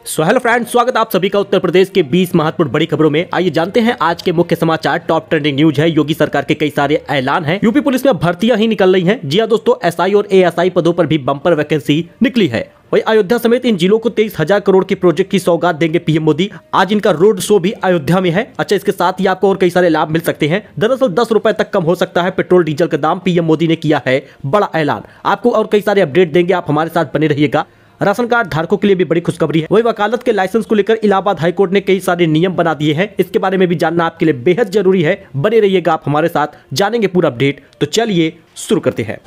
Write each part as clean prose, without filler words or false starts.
So hello friends, स्वागत आप सभी का उत्तर प्रदेश के 20 महत्वपूर्ण बड़ी खबरों में। आइए जानते हैं आज के मुख्य समाचार। टॉप ट्रेंडिंग न्यूज है, योगी सरकार के कई सारे ऐलान हैं। यूपी पुलिस में भर्तियां ही निकल रही हैं। जी हां दोस्तों, एसआई और एएसआई पदों पर भी बम्पर वैकेंसी निकली है। वही अयोध्या समेत इन जिलों को 23,000 करोड़ के प्रोजेक्ट की सौगात देंगे पीएम मोदी। आज इनका रोड शो भी अयोध्या में है। अच्छा, इसके साथ ही आपको और कई सारे लाभ मिल सकते हैं। दरअसल 10 रुपए तक कम हो सकता है पेट्रोल डीजल का दाम। पीएम मोदी ने किया है बड़ा ऐलान। आपको और कई सारे अपडेट देंगे, आप हमारे साथ बने रहिएगा। राशन कार्ड धारकों के लिए भी बड़ी खुशखबरी है। वही वकालत के लाइसेंस को लेकर इलाहाबाद हाईकोर्ट ने कई सारे नियम बना दिए हैं। इसके बारे में भी जानना आपके लिए बेहद जरूरी है। बने रहिएगा, आप हमारे साथ जानेंगे पूरा अपडेट। तो चलिए शुरू करते हैं।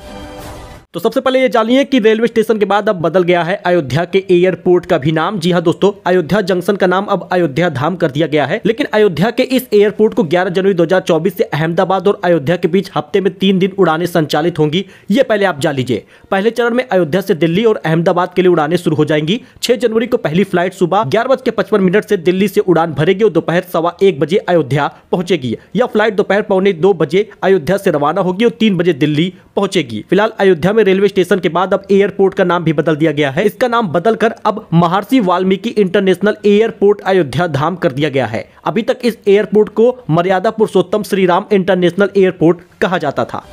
तो सबसे पहले ये जानिए कि रेलवे स्टेशन के बाद अब बदल गया है अयोध्या के एयरपोर्ट का भी नाम। जी हां दोस्तों, अयोध्या जंक्शन का नाम अब अयोध्या धाम कर दिया गया है। लेकिन अयोध्या के इस एयरपोर्ट को 11 जनवरी 2024 से अहमदाबाद और अयोध्या के बीच हफ्ते में 3 दिन उड़ानें संचालित होंगी। ये पहले आप जान लीजिए। पहले चरण में अयोध्या से दिल्ली और अहमदाबाद के लिए उड़ानें शुरू हो जाएंगी। 6 जनवरी को पहली फ्लाइट सुबह 11:55 से दिल्ली से उड़ान भरेगी और दोपहर 1:15 बजे अयोध्या पहुंचेगी। यह फ्लाइट दोपहर 1:45 बजे अयोध्या से रवाना होगी और 3 बजे दिल्ली पहुंचेगी। फिलहाल अयोध्या में रेलवे स्टेशन के बाद अब एयरपोर्ट का नाम भी बदल दिया गया है। इसका नाम बदलकर अब महर्षि वाल्मीकि इंटरनेशनल एयरपोर्ट अयोध्या धाम कर दिया गया है। अभी तक इस एयरपोर्ट को मर्यादा पुरुषोत्तम श्री राम इंटरनेशनल एयरपोर्ट कहा जाता था।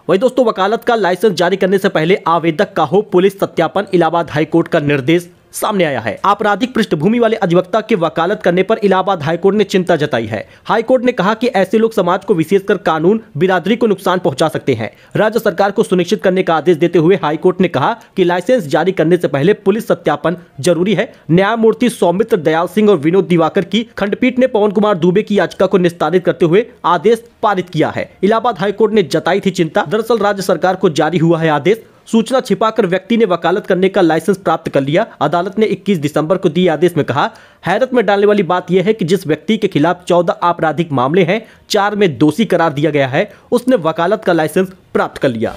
वही दोस्तों, वकालत का लाइसेंस जारी करने से पहले आवेदक का हो पुलिस सत्यापन, इलाहाबाद हाईकोर्ट का निर्देश सामने आया है। आपराधिक पृष्ठभूमि वाले अधिवक्ता के वकालत करने पर इलाहाबाद हाईकोर्ट ने चिंता जताई है। हाईकोर्ट ने कहा कि ऐसे लोग समाज को, विशेषकर कानून बिरादरी को नुकसान पहुंचा सकते हैं। राज्य सरकार को सुनिश्चित करने का आदेश देते हुए हाईकोर्ट ने कहा कि लाइसेंस जारी करने से पहले पुलिस सत्यापन जरूरी है। न्यायमूर्ति सौमित्र दयाल सिंह और विनोद दिवाकर की खंडपीठ ने पवन कुमार दुबे की याचिका को निस्तारित करते हुए आदेश पारित किया है। इलाहाबाद हाईकोर्ट ने जताई थी चिंता। दरअसल राज्य सरकार को जारी हुआ है आदेश। सूचना छिपाकर व्यक्ति ने वकालत करने का लाइसेंस प्राप्त कर लिया। अदालत ने 21 दिसंबर को दिए आदेश में कहा, हैरत में डालने वाली बात यह है कि जिस व्यक्ति के खिलाफ 14 आपराधिक मामले हैं, 4 में दोषी करार दिया गया है, उसने वकालत का लाइसेंस प्राप्त कर लिया।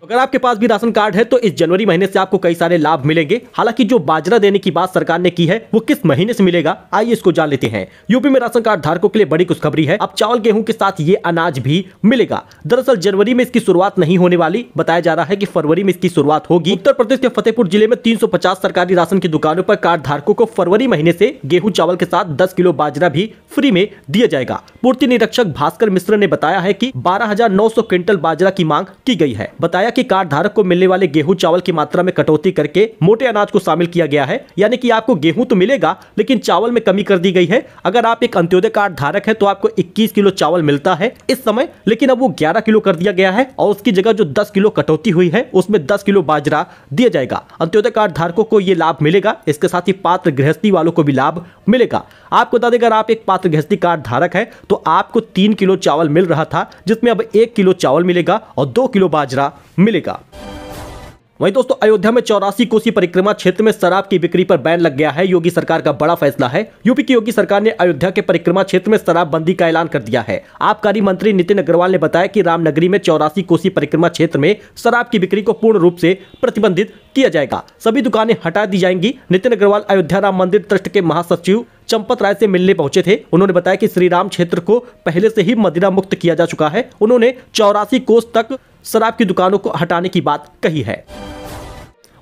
अगर आपके पास भी राशन कार्ड है तो इस जनवरी महीने से आपको कई सारे लाभ मिलेंगे। हालांकि जो बाजरा देने की बात सरकार ने की है वो किस महीने से मिलेगा, आइए इसको जान लेते हैं। यूपी में राशन कार्ड धारकों के लिए बड़ी खुशखबरी है। अब चावल गेहूं के साथ ये अनाज भी मिलेगा। दरअसल जनवरी में इसकी शुरुआत नहीं होने वाली, बताया जा रहा है कि फरवरी में इसकी शुरुआत होगी। उत्तर प्रदेश के फतेहपुर जिले में 350 सरकारी राशन की दुकानों पर कार्ड धारकों को फरवरी महीने से गेहूं चावल के साथ 10 किलो बाजरा भी फ्री में दिया जाएगा। पूर्ति निरीक्षक भास्कर मिश्र ने बताया है कि 12,900 क्विंटल बाजरा की मांग की गई है। बताया कि कार्ड धारक को मिलने वाले गेहूं चावल की मात्रा में कटौती करके मोटे अनाज को शामिल किया गया है। यानी कि आपको गेहूं तो मिलेगा लेकिन चावल में कमी कर दी गई है। अगर आप एक अंत्योदय कार्ड धारक है तो आपको 21 किलो चावल मिलता है इस समय, लेकिन अब वो 11 किलो कर दिया गया है और उसकी जगह जो 10 किलो कटौती हुई है उसमें 10 किलो बाजरा दिया जाएगा। अंत्योदय कार्ड धारकों को यह लाभ मिलेगा। इसके साथ ही पात्र गृहस्थी वालों को भी लाभ मिलेगा। आपको बता दें, अगर आप एक पात्र गृहस्थी कार्ड धारक है तो आपको 3 किलो चावल मिल रहा था, जिसमें अब 1 किलो चावल मिलेगा और 2 किलो बाजरा मिलेगा। वहीं दोस्तों, अयोध्या में 84 कोसी परिक्रमा क्षेत्र में शराब की बिक्री पर बैन लग गया है। योगी सरकार का बड़ा फैसला है। यूपी की योगी सरकार ने अयोध्या के परिक्रमा क्षेत्र में शराबबंदी का ऐलान कर दिया है। आबकारी मंत्री नितिन अग्रवाल ने बताया कि रामनगरी में 84 कोसी परिक्रमा क्षेत्र में शराब की बिक्री को पूर्ण रूप से प्रतिबंधित किया जाएगा। सभी दुकानें हटा दी जाएंगी। नितिन अग्रवाल अयोध्या राम मंदिर ट्रस्ट के महासचिव चंपत राय से मिलने पहुंचे थे। उन्होंने बताया कि श्री राम क्षेत्र को पहले से ही मदिरा मुक्त किया जा चुका है। उन्होंने 84 कोस तक शराब की दुकानों को हटाने की बात कही है।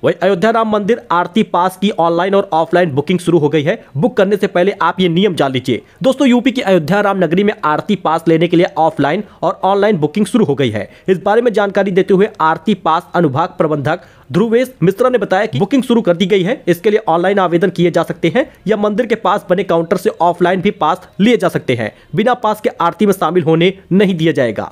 वही अयोध्या राम मंदिर आरती पास की ऑनलाइन और ऑफलाइन बुकिंग शुरू हो गई है। बुक करने से पहले आप ये नियम जान लीजिए। दोस्तों, यूपी की अयोध्या राम नगरी में आरती पास लेने के लिए ऑफलाइन और ऑनलाइन बुकिंग शुरू हो गई है। इस बारे में जानकारी देते हुए आरती पास अनुभाग प्रबंधक ध्रुवेश मिश्रा ने बताया कि बुकिंग शुरू कर दी गई है। इसके लिए ऑनलाइन आवेदन किए जा सकते हैं या मंदिर के पास बने काउंटर से ऑफलाइन भी पास लिए जा सकते हैं। बिना पास के आरती में शामिल होने नहीं दिया जाएगा।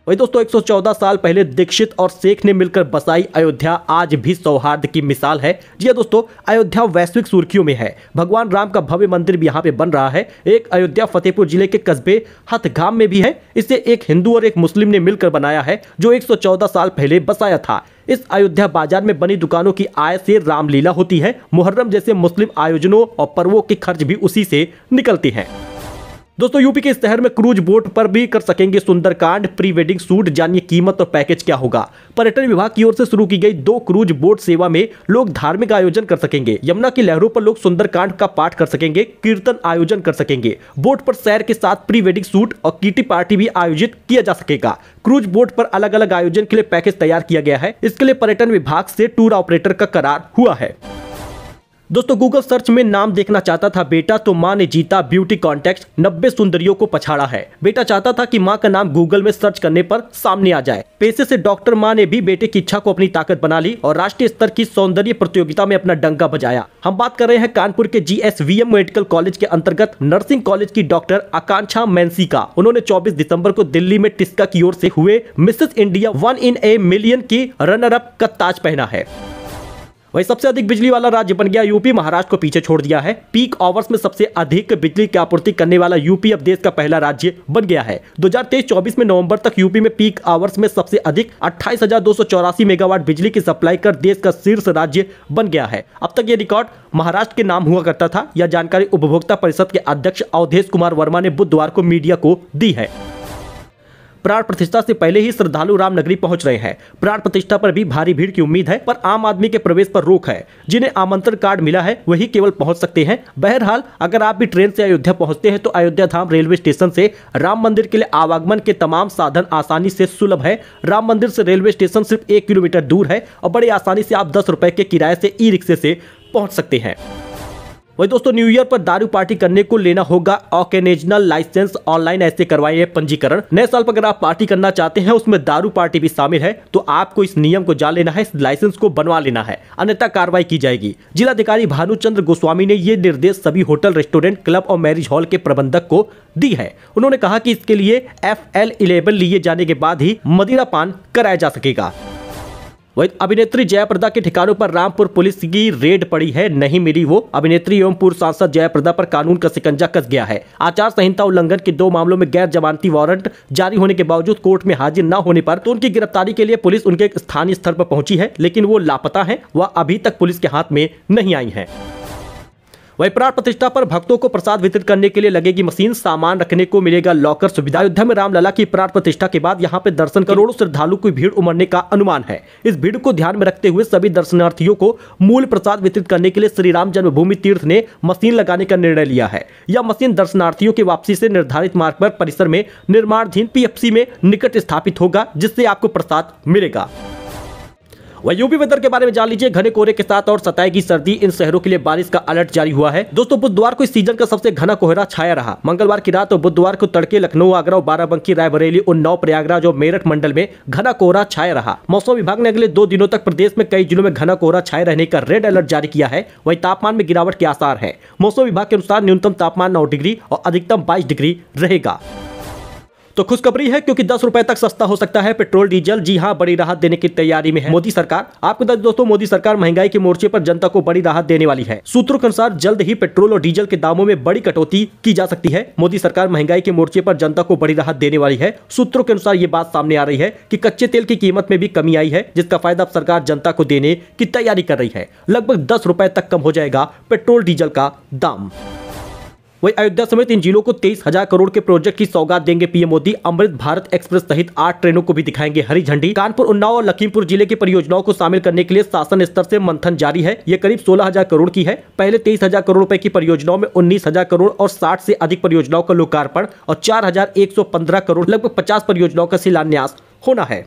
वही दोस्तों, 114 साल पहले दीक्षित और शेख ने मिलकर बसाई अयोध्या आज भी सौहार्द की मिसाल है। जी दोस्तों, अयोध्या वैश्विक सुर्खियों में है। भगवान राम का भव्य मंदिर भी यहाँ पे बन रहा है। एक अयोध्या फतेहपुर जिले के कस्बे हथगाम में भी है। इसे एक हिंदू और एक मुस्लिम ने मिलकर बनाया है, जो 114 साल पहले बसाया था। इस अयोध्या बाजार में बनी दुकानों की आय से रामलीला होती है। मुहर्रम जैसे मुस्लिम आयोजनों और पर्वों के खर्च भी उसी से निकलते हैं। दोस्तों, यूपी के इस शहर में क्रूज बोट पर भी कर सकेंगे सुंदरकांड प्री वेडिंग शूट। जानिए कीमत और पैकेज क्या होगा। पर्यटन विभाग की ओर से शुरू की गई 2 क्रूज बोट सेवा में लोग धार्मिक आयोजन कर सकेंगे। यमुना की लहरों पर लोग सुंदरकांड का पाठ कर सकेंगे, कीर्तन आयोजन कर सकेंगे। बोट पर सैर के साथ प्री वेडिंग शूट और किटी पार्टी भी आयोजित किया जा सकेगा। क्रूज बोट पर अलग अलग आयोजन के लिए पैकेज तैयार किया गया है। इसके लिए पर्यटन विभाग से टूर ऑपरेटर का करार हुआ है। दोस्तों गूगल सर्च में नाम देखना चाहता था बेटा, तो मां ने जीता ब्यूटी कॉन्टेस्ट, 90 सुंदरियों को पछाड़ा है। बेटा चाहता था कि मां का नाम गूगल में सर्च करने पर सामने आ जाए। पेशे से डॉक्टर मां ने भी बेटे की इच्छा को अपनी ताकत बना ली और राष्ट्रीय स्तर की सौंदर्य प्रतियोगिता में अपना डंका बजाया। हम बात कर रहे हैं कानपुर के GSVM मेडिकल कॉलेज के अंतर्गत नर्सिंग कॉलेज की डॉक्टर आकांक्षा मैंसी का। उन्होंने 24 दिसंबर को दिल्ली में टिस्का की ओर से हुए Mrs India 1 in a million की रनर अप का ताज पहना है। वही सबसे अधिक बिजली वाला राज्य बन गया यूपी, महाराष्ट्र को पीछे छोड़ दिया है। पीक आवर्स में सबसे अधिक बिजली की आपूर्ति करने वाला यूपी अब देश का पहला राज्य बन गया है। 2023-24 में नवंबर तक यूपी में पीक आवर्स में सबसे अधिक 28,284 मेगावाट बिजली की सप्लाई कर देश का शीर्ष राज्य बन गया है। अब तक ये रिकॉर्ड महाराष्ट्र के नाम हुआ करता था। यह जानकारी उपभोक्ता परिषद के अध्यक्ष अवधेश कुमार वर्मा ने बुधवार को मीडिया को दी है। प्राण प्रतिष्ठा से पहले ही श्रद्धालु रामनगरी पहुंच रहे हैं। प्राण प्रतिष्ठा पर भी भारी भीड़ की उम्मीद है, पर आम आदमी के प्रवेश पर रोक है। जिन्हें आमंत्रण कार्ड मिला है वही केवल पहुंच सकते हैं। बहरहाल अगर आप भी ट्रेन से अयोध्या पहुंचते हैं तो अयोध्या धाम रेलवे स्टेशन से राम मंदिर के लिए आवागमन के तमाम साधन आसानी से सुलभ है। राम मंदिर से रेलवे स्टेशन सिर्फ 1 किलोमीटर दूर है और बड़ी आसानी से आप 10 रुपए के किराए से ई-रिक्शे से पहुंच सकते हैं। वही दोस्तों न्यू ईयर पर दारू पार्टी करने को लेना होगा ऑकेजनल लाइसेंस, ऑनलाइन ऐसे करवाइए पंजीकरण। नए साल पर अगर आप पार्टी करना चाहते हैं उसमें दारू पार्टी भी शामिल है तो आपको इस नियम को जान लेना है, इस लाइसेंस को बनवा लेना है, अन्यथा कार्रवाई की जाएगी। जिलाधिकारी भानुचंद्र गोस्वामी ने ये निर्देश सभी होटल, रेस्टोरेंट, क्लब और मैरिज हॉल के प्रबंधक को दी है। उन्होंने कहा कि इसके लिए FL11 लिए जाने के बाद ही मदिरा पान कराया जा सकेगा। वही अभिनेत्री जयाप्रदा के ठिकानों पर रामपुर पुलिस की रेड पड़ी है, नहीं मिली वो। अभिनेत्री एवं पूर्व सांसद जयाप्रदा पर कानून का शिकंजा कस गया है। आचार संहिता उल्लंघन के 2 मामलों में गैर जमानती वारंट जारी होने के बावजूद कोर्ट में हाजिर न होने पर तो उनकी गिरफ्तारी के लिए पुलिस उनके स्थानीय स्थल पर पहुंची है, लेकिन वो लापता है, वह अभी तक पुलिस के हाथ में नहीं आई है। वही प्राण प्रतिष्ठा पर भक्तों को प्रसाद वितरित करने के लिए लगेगी मशीन, सामान रखने को मिलेगा लॉकर सुविधा। अयोध्या में रामलला की प्राण प्रतिष्ठा के बाद यहां पे दर्शन करोड़ों श्रद्धालु की भीड़ उमड़ने का अनुमान है। इस भीड़ को ध्यान में रखते हुए सभी दर्शनार्थियों को मूल प्रसाद वितरित करने के लिए श्री राम जन्मभूमि तीर्थ ने मशीन लगाने का निर्णय लिया है। यह मशीन दर्शनार्थियों की वापसी से निर्धारित मार्ग पर परिसर में निर्माणाधीन PFC में निकट स्थापित होगा, जिससे आपको प्रसाद मिलेगा। वही यूपी वेदर के बारे में जान लीजिए। घने कोहरे के साथ और सताएगी सर्दी, इन शहरों के लिए बारिश का अलर्ट जारी हुआ है। दोस्तों बुधवार को इस सीजन का सबसे घना कोहरा छाया रहा। मंगलवार की रात और बुधवार को तड़के लखनऊ, आगरा, बाराबंकी, रायबरेली, उन्नाव, प्रयागराज और मेरठ मंडल में घना कोहरा छाया रहा। मौसम विभाग ने अगले 2 दिनों तक प्रदेश में कई जिलों में घना कोहरा छाए रहने का रेड अलर्ट जारी किया है। वही तापमान में गिरावट के आसार है। मौसम विभाग के अनुसार न्यूनतम तापमान 9 डिग्री और अधिकतम 22 डिग्री रहेगा। तो खुशखबरी है क्योंकि 10 रुपए तक सस्ता हो सकता है पेट्रोल डीजल। जी हां, बड़ी राहत देने की तैयारी में है मोदी सरकार। आपको बता दें दोस्तों, मोदी सरकार महंगाई के मोर्चे पर जनता को बड़ी राहत देने वाली है। सूत्रों के अनुसार जल्द ही पेट्रोल और डीजल के दामों में बड़ी कटौती की जा सकती है। मोदी सरकार महंगाई के मोर्चे पर जनता को बड़ी राहत देने वाली है। सूत्रों के अनुसार ये बात सामने आ रही है कि कच्चे तेल की कीमत में भी कमी आई है, जिसका फायदा अब सरकार जनता को देने की तैयारी कर रही है। लगभग 10 रुपए तक कम हो जाएगा पेट्रोल डीजल का दाम। वही अयोध्या समेत इन जिलों को 23,000 करोड़ के प्रोजेक्ट की सौगात देंगे पीएम मोदी। अमृत भारत एक्सप्रेस सहित 8 ट्रेनों को भी दिखाएंगे हरी झंडी। कानपुर, उन्नाव और लखीमपुर जिले की परियोजनाओं को शामिल करने के लिए शासन स्तर से मंथन जारी है। ये करीब 16,000 करोड़ की है। पहले 23,000 करोड़ रुपए की परियोजनाओं में 19,000 करोड़ और 60 से अधिक परियोजनाओं का लोकार्पण और 4,115 करोड़ लगभग 50 परियोजनाओं का शिलान्यास होना है।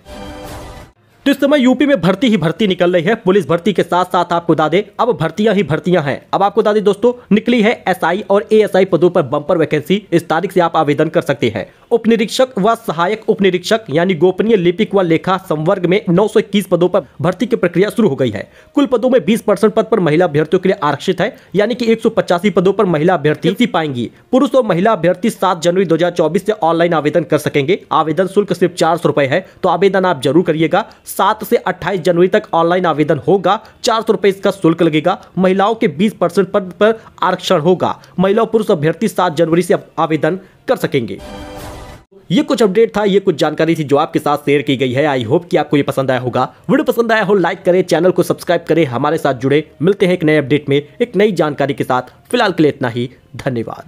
तो इस समय यूपी में भर्ती ही भर्ती निकल रही है। पुलिस भर्ती के साथ साथ आपको बता दें अब भर्तियां ही भर्तियां हैं। अब आपको बता दें दोस्तों, निकली है SI और ASI पदों पर बम्पर वैकेंसी। इस तारीख से आप आवेदन कर सकते हैं। उप निरीक्षक व सहायक उप निरीक्षक यानी गोपनीय लिपिक व लेखा संवर्ग में 921 पदों पर भर्ती की प्रक्रिया शुरू हो गई है। कुल पदों में 20% पद पर महिला अभ्यर्थियों के लिए आरक्षित है, यानी कि 185 पदों पर महिला अभ्यर्थी पाएंगी। पुरुष और महिला अभ्यर्थी 7 जनवरी 2024 से ऑनलाइन आवेदन कर सकेंगे। आवेदन शुल्क सिर्फ 400 रुपए है, तो आवेदन आप जरूर करिएगा। 7 से 28 जनवरी तक ऑनलाइन आवेदन होगा। 400 रुपए इसका शुल्क लगेगा। महिलाओं के 20% पद पर आरक्षण होगा। महिला और पुरुष अभ्यर्थी 7 जनवरी से आवेदन कर सकेंगे। ये कुछ अपडेट था, ये कुछ जानकारी थी जो आपके साथ शेयर की गई है। आई होप कि आपको ये पसंद आया होगा। वीडियो पसंद आया हो लाइक करें, चैनल को सब्सक्राइब करें, हमारे साथ जुड़े। मिलते हैं एक नए अपडेट में एक नई जानकारी के साथ। फिलहाल के लिए इतना ही, धन्यवाद।